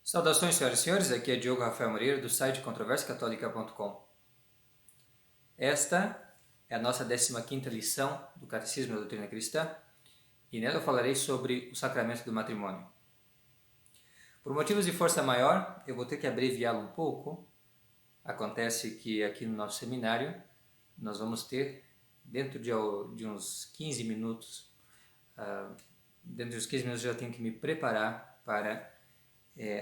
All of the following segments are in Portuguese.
Saudações, senhoras e senhores, aqui é Diogo Rafael Moreira do site controversiacatólica.com. Esta é a nossa 15ª lição do Catecismo da Doutrina Cristã e nela eu falarei sobre o sacramento do matrimônio. Por motivos de força maior, eu vou ter que abreviá-lo um pouco. Acontece que aqui no nosso seminário nós vamos ter, dentro de uns 15 minutos, dentro dos 15 minutos eu já tenho que me preparar para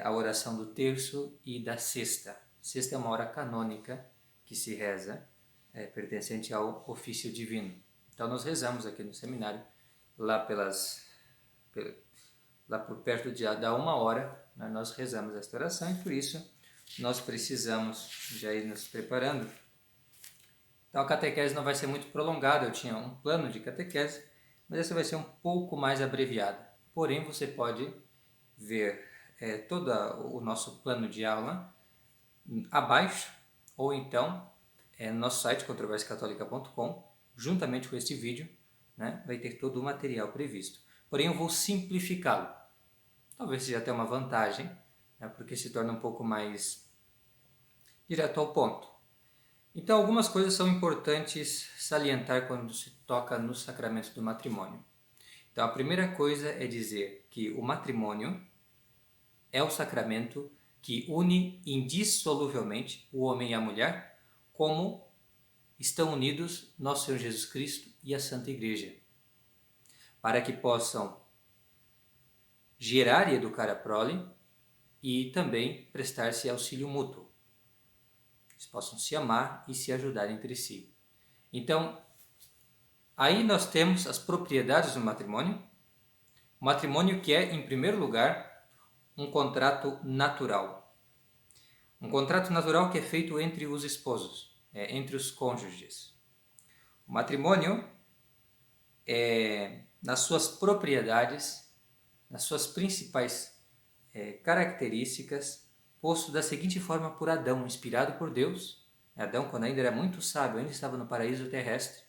a oração do terço e da sexta. Sexta é uma hora canônica que se reza, pertencente ao ofício divino. Então nós rezamos aqui no seminário, lá por perto da 1 hora, né, nós rezamos esta oração e por isso nós precisamos já ir nos preparando. Então a catequese não vai ser muito prolongada, eu tinha um plano de catequese, mas essa vai ser um pouco mais abreviada. Porém, você pode ver todo o nosso plano de aula abaixo, ou então no nosso site controversiacatólica.com, juntamente com este vídeo, né, vai ter todo o material previsto. Porém, eu vou simplificá-lo. Talvez seja até uma vantagem, né, porque se torna um pouco mais direto ao ponto. Então, algumas coisas são importantes salientar quando se toca no sacramento do matrimônio. Então, a primeira coisa é dizer que o matrimônio é o sacramento que une indissoluvelmente o homem e a mulher, como estão unidos nosso Senhor Jesus Cristo e a Santa Igreja, para que possam gerar e educar a prole e também prestar-se auxílio mútuo. Eles possam se amar e se ajudar entre si. Então, aí nós temos as propriedades do matrimônio. O matrimônio que é, em primeiro lugar, um contrato natural. Um contrato natural que é feito entre os esposos, entre os cônjuges. O matrimônio é, nas suas propriedades, nas suas principais características, posto da seguinte forma por Adão, inspirado por Deus. Adão, quando ainda era muito sábio, ainda estava no paraíso terrestre,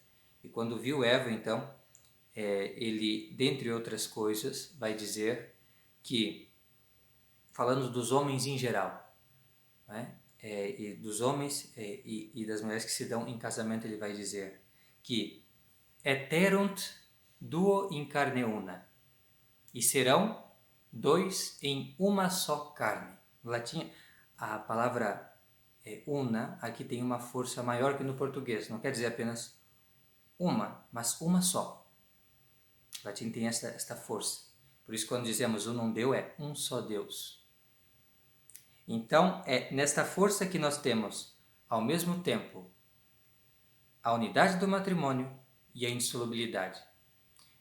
e quando viu Eva, então, ele, dentre outras coisas, vai dizer que, falando dos homens em geral, né, e dos homens e das mulheres que se dão em casamento, ele vai dizer que eterunt duo in carne una, e serão dois em uma só carne. No latim, a palavra una aqui tem uma força maior que no português, não quer dizer apenas uma, mas uma só. O latim tem esta força. Por isso, quando dizemos unum Deo, é um só Deus. Então, é nesta força que nós temos, ao mesmo tempo, a unidade do matrimônio e a indissolubilidade.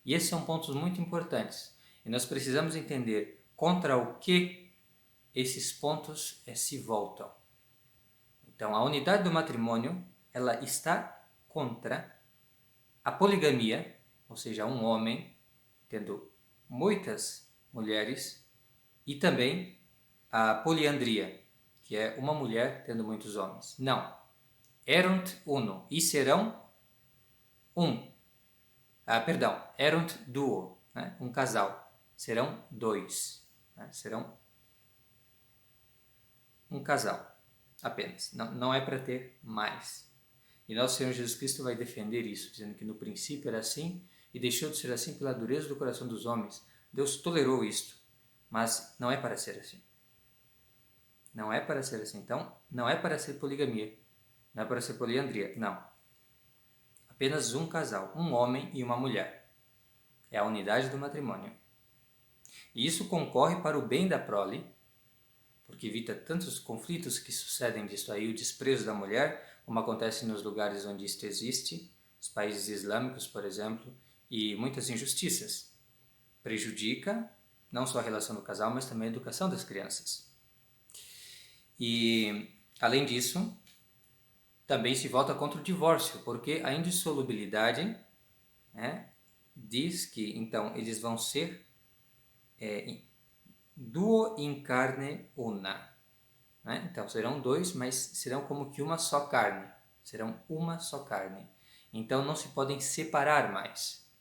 E esses são pontos muito importantes. E nós precisamos entender contra o que esses pontos se voltam. Então, a unidade do matrimônio, ela está contra a poligamia, ou seja, um homem tendo muitas mulheres, e também a poliandria, que é uma mulher tendo muitos homens. Não. Erunt uno, e serão um. Erunt duo, né? Um casal. Serão dois, né? Serão um casal apenas. Não é para ter mais. E nosso Senhor Jesus Cristo vai defender isso, dizendo que no princípio era assim e deixou de ser assim pela dureza do coração dos homens. Deus tolerou isto, mas não é para ser assim. Não é para ser assim. Então, não é para ser poligamia. Não é para ser poliandria. Não. Apenas um casal, um homem e uma mulher. É a unidade do matrimônio. E isso concorre para o bem da prole, porque evita tantos conflitos que sucedem disso aí, o desprezo da mulher, como acontece nos lugares onde isto existe, os países islâmicos, por exemplo, e muitas injustiças. Prejudica não só a relação do casal, mas também a educação das crianças. E, além disso, também se volta contra o divórcio, porque a indissolubilidade, né, diz que, então, eles vão ser duo in carne una. Né? Então, serão dois, mas serão como que uma só carne. Serão uma só carne. Então, não se podem separar mais.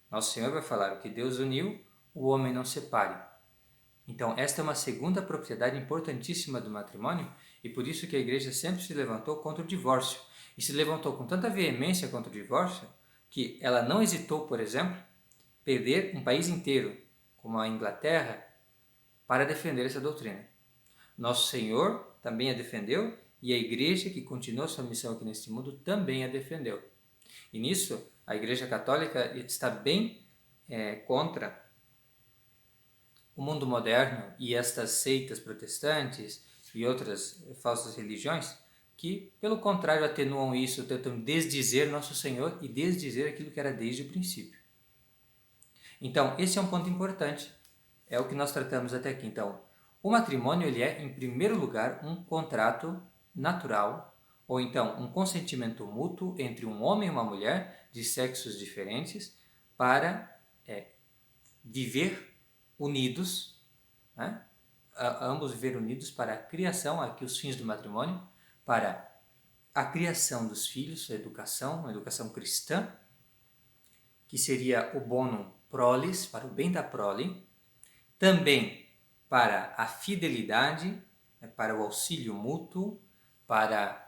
Nosso Senhor vai falar, o que Deus uniu, o homem não separe. Então, esta é uma segunda propriedade importantíssima do matrimônio e por isso que a igreja sempre se levantou contra o divórcio. E se levantou com tanta veemência contra o divórcio que ela não hesitou, por exemplo, perder um país inteiro, como a Inglaterra, para defender essa doutrina. Nosso Senhor também a defendeu e a igreja que continua sua missão aqui neste mundo também a defendeu. E nisso, a Igreja Católica está bem contra o mundo moderno e estas seitas protestantes e outras falsas religiões que, pelo contrário, atenuam isso, tentam desdizer Nosso Senhor e desdizer aquilo que era desde o princípio. Então, esse é um ponto importante, é o que nós tratamos até aqui. Então, o matrimônio ele é, em primeiro lugar, um contrato natural, ou então um consentimento mútuo entre um homem e uma mulher de sexos diferentes para viver unidos, né? Ambos viver unidos para a criação, aqui os fins do matrimônio, para a criação dos filhos, a educação, uma educação cristã, que seria o bonum prolis, para o bem da prole, também para a fidelidade, para o auxílio mútuo, para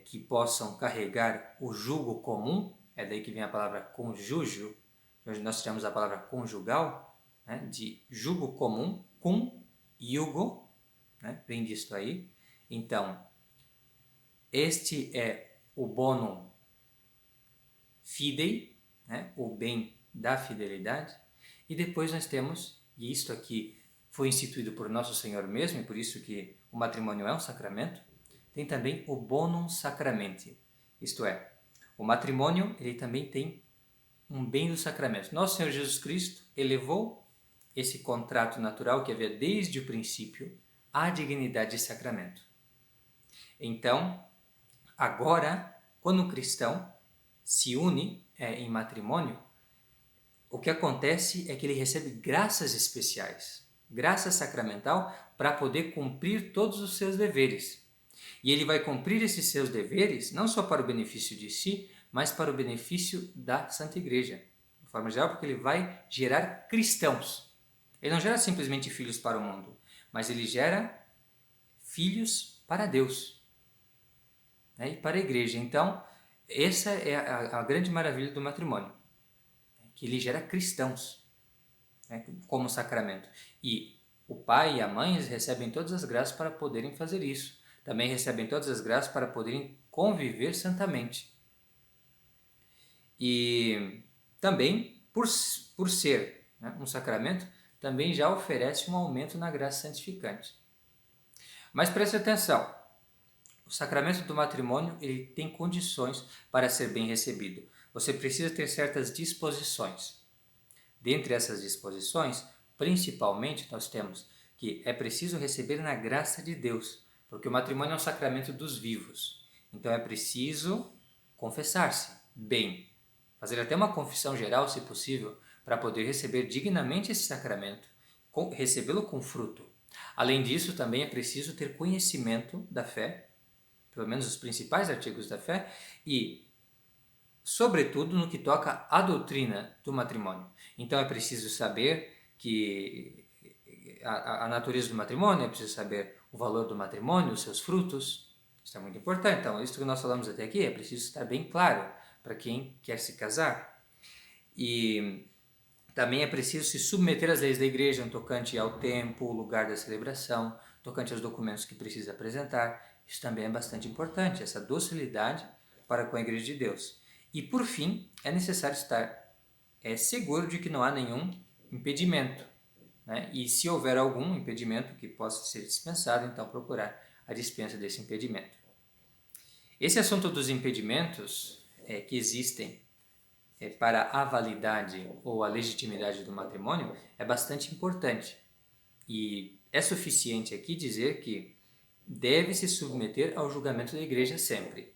que possam carregar o jugo comum, é daí que vem a palavra conjúgio, hoje nós temos a palavra conjugal, né, de jugo comum, cum, yugo, né, vem disso aí. Então, este é o bonum fidei, né, o bem da fidelidade, e depois nós temos, e isto aqui foi instituído por Nosso Senhor mesmo, e por isso que o matrimônio é um sacramento, tem também o bonum sacramenti, isto é, o matrimônio ele também tem um bem do sacramento. Nosso Senhor Jesus Cristo elevou esse contrato natural que havia desde o princípio à dignidade de sacramento. Então, agora, quando o cristão se une em matrimônio, o que acontece é que ele recebe graças especiais, graça sacramental para poder cumprir todos os seus deveres. E ele vai cumprir esses seus deveres não só para o benefício de si, mas para o benefício da Santa Igreja, de forma geral, porque ele vai gerar cristãos. Ele não gera simplesmente filhos para o mundo, mas ele gera filhos para Deus, né, e para a Igreja. Então, essa é a grande maravilha do matrimônio, que ele gera cristãos, né, como sacramento. E o pai e a mãe recebem todas as graças para poderem fazer isso. Também recebem todas as graças para poderem conviver santamente. E também, por ser, né, um sacramento, também já oferece um aumento na graça santificante. Mas preste atenção, o sacramento do matrimônio ele tem condições para ser bem recebido. Você precisa ter certas disposições. Dentre essas disposições, principalmente nós temos que é preciso receber na graça de Deus, porque o matrimônio é um sacramento dos vivos. Então é preciso confessar-se bem, fazer até uma confissão geral, se possível, para poder receber dignamente esse sacramento, recebê-lo com fruto. Além disso, também é preciso ter conhecimento da fé, pelo menos os principais artigos da fé, e sobretudo no que toca à doutrina do matrimônio. Então é preciso saber que a natureza do matrimônio, é preciso saber o valor do matrimônio, os seus frutos, isso é muito importante. Então, isso que nós falamos até aqui é preciso estar bem claro para quem quer se casar. E também é preciso se submeter às leis da igreja no tocante ao tempo, o lugar da celebração, tocante aos documentos que precisa apresentar. Isso também é bastante importante, essa docilidade para com a igreja de Deus. E por fim, é necessário estar seguro de que não há nenhum impedimento, né? E se houver algum impedimento que possa ser dispensado, então procurar a dispensa desse impedimento. Esse assunto dos impedimentos que existem para a validade ou a legitimidade do matrimônio é bastante importante. E é suficiente aqui dizer que deve se submeter ao julgamento da igreja sempre.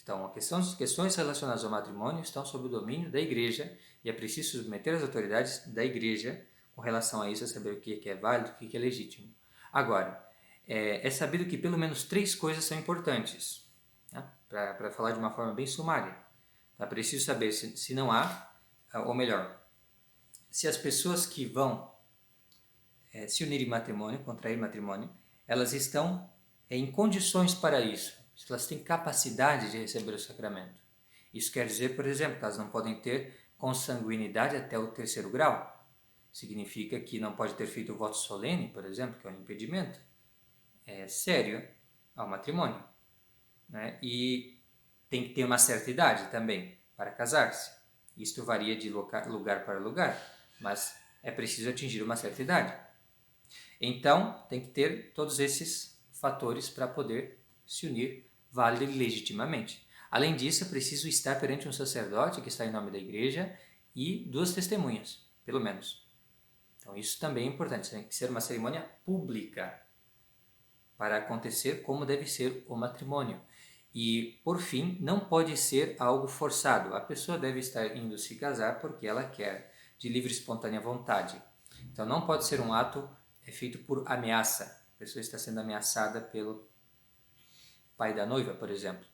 Então, as questões relacionadas ao matrimônio estão sob o domínio da igreja e é preciso submeter as autoridades da igreja com relação a isso, a saber o que é válido, o que é legítimo. Agora, é sabido que pelo menos 3 coisas são importantes, né? Para falar de uma forma bem sumária. É preciso saber se não há, ou melhor, se as pessoas que vão se unir em matrimônio, contrair matrimônio, elas estão em condições para isso. Elas têm capacidade de receber o sacramento. Isso quer dizer, por exemplo, que elas não podem ter consanguinidade até o 3º grau. Significa que não pode ter feito o voto solene, por exemplo, que é um impedimento sério ao matrimônio. Né? E tem que ter uma certa idade também para casar-se. Isto varia de lugar para lugar, mas é preciso atingir uma certa idade. Então, tem que ter todos esses fatores para poder se unir válida e legitimamente. Além disso, é preciso estar perante um sacerdote que está em nome da igreja e 2 testemunhas, pelo menos. Então, isso também é importante. Tem que ser uma cerimônia pública para acontecer como deve ser o matrimônio. E, por fim, não pode ser algo forçado. A pessoa deve estar indo se casar porque ela quer, de livre e espontânea vontade. Então, não pode ser um ato feito por ameaça. A pessoa está sendo ameaçada pelo pai da noiva, por exemplo.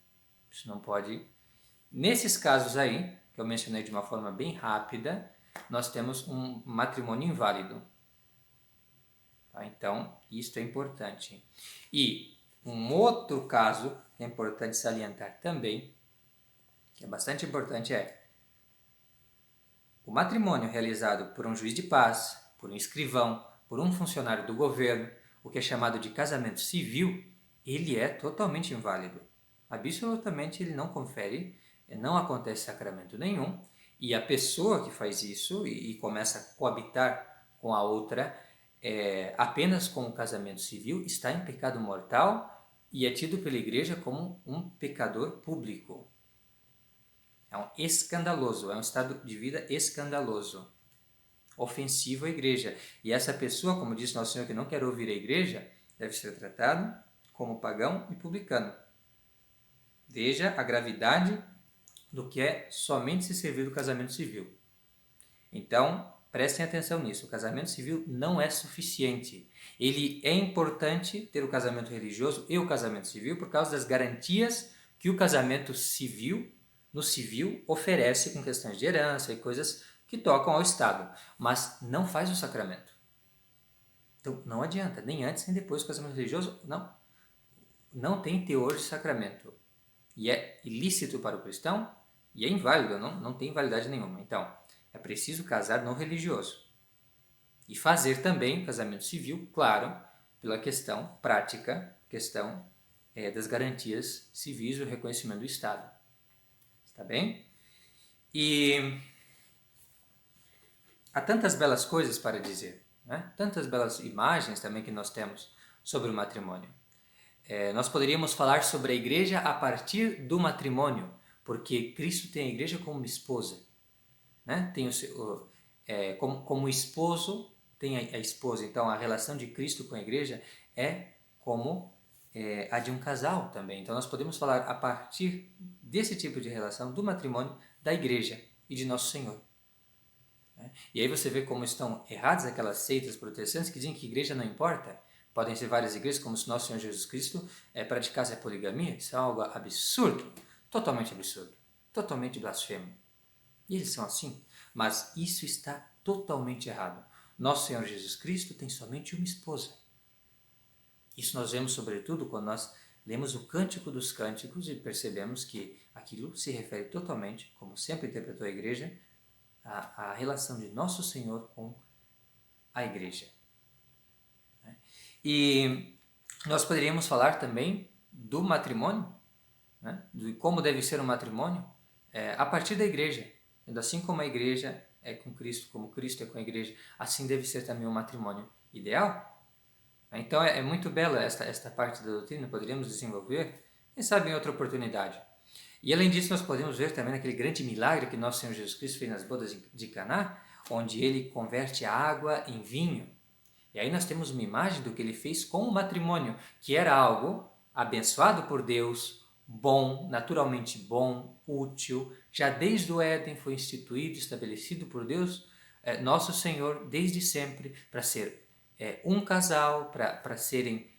Isso não pode. Nesses casos aí, que eu mencionei de uma forma bem rápida, nós temos um matrimônio inválido. Tá? Então, isso é importante. E um outro caso que é importante salientar também, que é bastante importante, é o matrimônio realizado por um juiz de paz, por um escrivão, por um funcionário do governo, o que é chamado de casamento civil, ele é totalmente inválido. Absolutamente ele não confere, não acontece sacramento nenhum, e a pessoa que faz isso e começa a coabitar com a outra apenas com o casamento civil está em pecado mortal e é tido pela igreja como um pecador público. É um escandaloso, é um estado de vida escandaloso, ofensivo à igreja. E essa pessoa, como disse Nosso Senhor, que não quer ouvir a igreja, deve ser tratado como pagão e publicano. Veja a gravidade do que é somente se servir do casamento civil. Então, prestem atenção nisso. O casamento civil não é suficiente. Ele é importante ter o casamento religioso e o casamento civil por causa das garantias que o casamento civil, no civil, oferece com questões de herança e coisas que tocam ao Estado, mas não faz o sacramento. Então, não adianta, nem antes nem depois do casamento religioso, não tem teor de sacramento. E é ilícito para o cristão e é inválido, não tem validade nenhuma. Então, é preciso casar no religioso. E fazer também o casamento civil, claro, pela questão prática, questão das garantias civis e o reconhecimento do Estado. Está bem? E há tantas belas coisas para dizer, né? Tantas belas imagens também que nós temos sobre o matrimônio. Nós poderíamos falar sobre a igreja a partir do matrimônio, porque Cristo tem a igreja como esposa. Né? Tem como esposo, tem a esposa. Então, a relação de Cristo com a igreja é como a de um casal também. Então, nós podemos falar a partir desse tipo de relação do matrimônio, da igreja e de Nosso Senhor. Né? E aí você vê como estão erradas aquelas seitas protestantes que dizem que igreja não importa. Podem ser várias igrejas, como se Nosso Senhor Jesus Cristo praticasse a poligamia. Isso é algo absurdo, totalmente absurdo, totalmente blasfemo. E eles são assim. Mas isso está totalmente errado. Nosso Senhor Jesus Cristo tem somente uma esposa. Isso nós vemos sobretudo quando nós lemos o Cântico dos Cânticos e percebemos que aquilo se refere totalmente, como sempre interpretou a igreja, à relação de Nosso Senhor com a igreja. E nós poderíamos falar também do matrimônio, né? De como deve ser um matrimônio, a partir da igreja. Assim como a igreja é com Cristo, como Cristo é com a igreja, assim deve ser também um matrimônio ideal. Então é muito bela esta parte da doutrina, poderíamos desenvolver, quem sabe em outra oportunidade. E além disso, nós podemos ver também aquele grande milagre que nosso Senhor Jesus Cristo fez nas bodas de Caná, onde ele converte a água em vinho. E aí nós temos uma imagem do que ele fez com o matrimônio, que era algo abençoado por Deus, bom, naturalmente bom, útil, já desde o Éden foi instituído, estabelecido por Deus, nosso Senhor, desde sempre, para ser um casal, para ser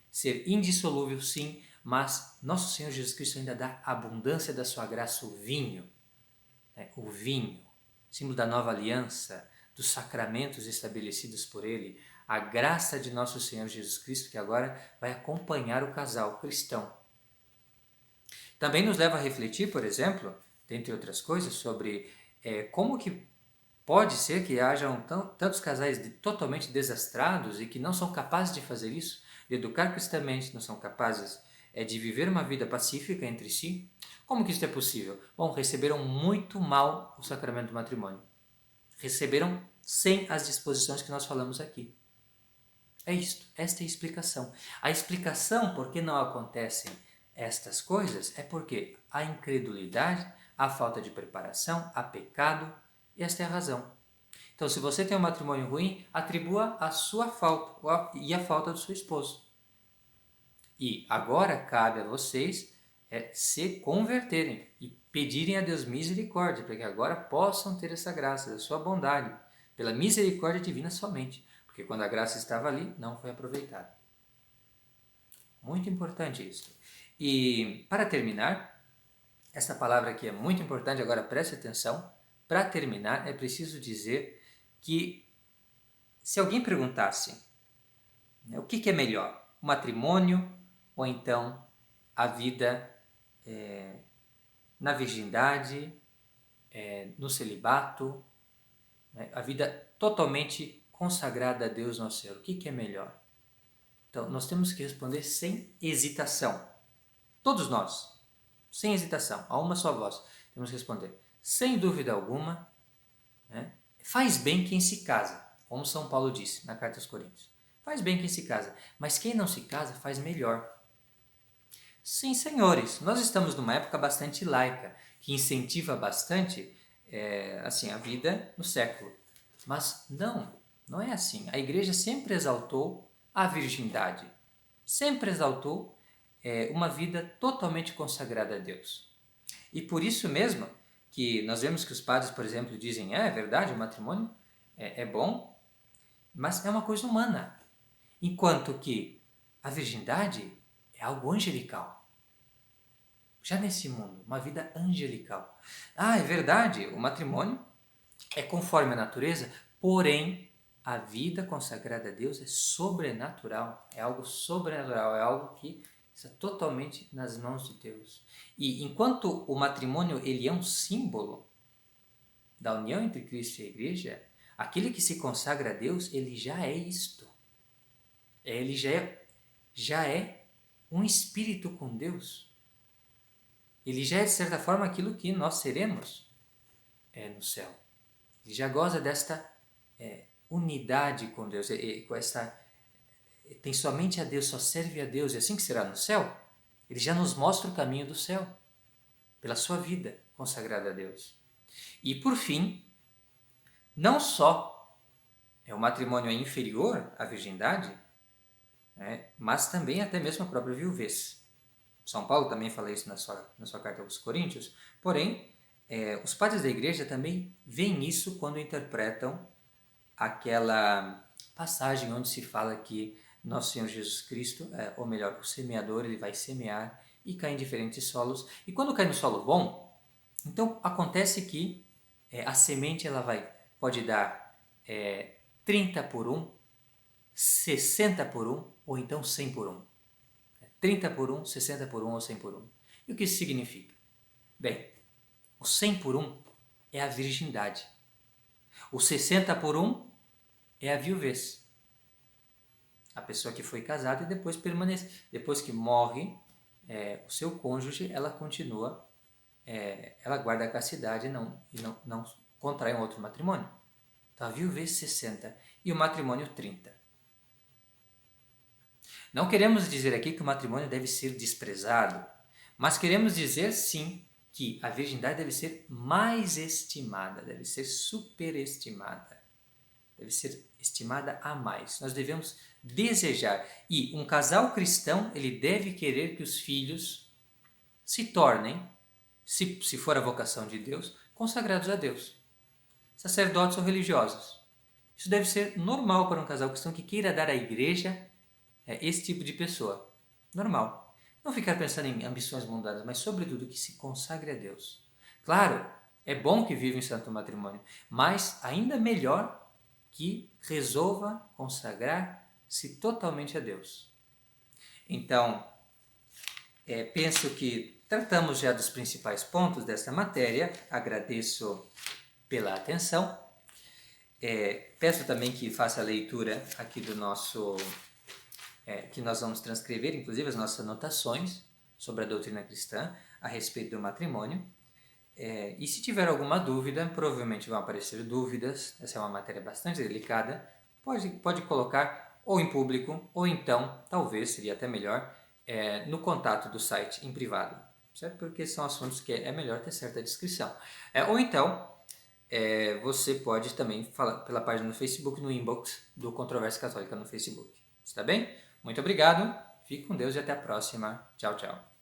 indissolúvel, sim, mas nosso Senhor Jesus Cristo ainda dá a abundância da sua graça, o vinho, símbolo da nova aliança, dos sacramentos estabelecidos por ele, A graça de nosso Senhor Jesus Cristo, que agora vai acompanhar o casal cristão. Também nos leva a refletir, por exemplo, dentre outras coisas, sobre como que pode ser que hajam tantos casais totalmente desastrados e que não são capazes de fazer isso, de educar cristamente, não são capazes de viver uma vida pacífica entre si. Como que isso é possível? Bom, receberam muito mal o sacramento do matrimônio. Receberam sem as disposições que nós falamos aqui. É isto, esta é a explicação. A explicação por que não acontecem estas coisas é porque há incredulidade, há falta de preparação, há pecado, e esta é a razão. Então, se você tem um matrimônio ruim, atribua a sua falta e a falta do seu esposo. E agora cabe a vocês se converterem e pedirem a Deus misericórdia, para que agora possam ter essa graça da sua bondade, pela misericórdia divina somente, porque quando a graça estava ali, não foi aproveitada. Muito importante isso. E para terminar, essa palavra aqui é muito importante, agora preste atenção. Para terminar, é preciso dizer que se alguém perguntasse o que é melhor, o matrimônio ou então a vida na virgindade, no celibato, a vida totalmente consagrada a Deus nosso Senhor, o que é melhor? Então, nós temos que responder sem hesitação. Todos nós, sem hesitação, a uma só voz, temos que responder, sem dúvida alguma, faz bem quem se casa, como São Paulo disse na Carta aos Coríntios. Faz bem quem se casa, mas quem não se casa faz melhor. Sim, senhores, nós estamos numa época bastante laica, que incentiva bastante a vida no século. Mas não é assim. A Igreja sempre exaltou a virgindade, sempre exaltou uma vida totalmente consagrada a Deus. E por isso mesmo que nós vemos que os padres, por exemplo, dizem, é verdade, o matrimônio é bom, mas é uma coisa humana. Enquanto que a virgindade é algo angelical. Já nesse mundo, uma vida angelical. É verdade, o matrimônio é conforme a natureza, porém a vida consagrada a Deus é sobrenatural, é algo sobrenatural, é algo que está totalmente nas mãos de Deus. E enquanto o matrimônio ele é um símbolo da união entre Cristo e a Igreja, aquele que se consagra a Deus, ele já é isto. Ele já é um espírito com Deus. Ele já é, de certa forma, aquilo que nós seremos no céu. Ele já goza desta unidade com Deus, tem somente a Deus, só serve a Deus, e assim que será no céu, ele já nos mostra o caminho do céu, pela sua vida consagrada a Deus. E por fim, não só o matrimônio é inferior à virgindade, mas também até mesmo a própria viuvez. São Paulo também fala isso na sua carta aos Coríntios, porém, os padres da Igreja também veem isso quando interpretam aquela passagem onde se fala que nosso Senhor Jesus Cristo, ou melhor, o semeador, ele vai semear e cai em diferentes solos. E quando cai no solo bom, então acontece que a semente ela pode dar 30 por 1, 60 por 1 ou então 100 por 1. 30 por 1, 60 por 1 ou 100 por 1. E o que isso significa? Bem, o 100 por 1 é a virgindade. O 60 por 1 é a viuvez. A pessoa que foi casada e depois permanece. Depois que morre o seu cônjuge, ela continua, ela guarda a castidade e não contrai um outro matrimônio. Então a viuvez 60 e o matrimônio 30. Não queremos dizer aqui que o matrimônio deve ser desprezado, mas queremos dizer sim que a virgindade deve ser mais estimada, deve ser superestimada, deve ser estimada a mais. Nós devemos desejar. E um casal cristão, ele deve querer que os filhos se tornem, se for a vocação de Deus, consagrados a Deus, sacerdotes ou religiosos. Isso deve ser normal para um casal cristão que queira dar à igreja esse tipo de pessoa. Normal. Não ficar pensando em ambições mundanas, mas sobretudo que se consagre a Deus. Claro, é bom que viva em santo matrimônio, mas ainda melhor que resolva consagrar-se totalmente a Deus. Então, penso que tratamos já dos principais pontos desta matéria. Agradeço pela atenção. Peço também que faça a leitura aqui do nosso... que nós vamos transcrever, inclusive, as nossas anotações sobre a doutrina cristã a respeito do matrimônio. E se tiver alguma dúvida, provavelmente vão aparecer dúvidas, essa é uma matéria bastante delicada, pode colocar ou em público, ou então, talvez, seria até melhor, no contato do site em privado, certo? Porque são assuntos que é melhor ter certa descrição. Ou então, você pode também falar pela página do Facebook, no inbox do Controvérsia Católica no Facebook. Está bem? Muito obrigado, fique com Deus e até a próxima. Tchau, tchau.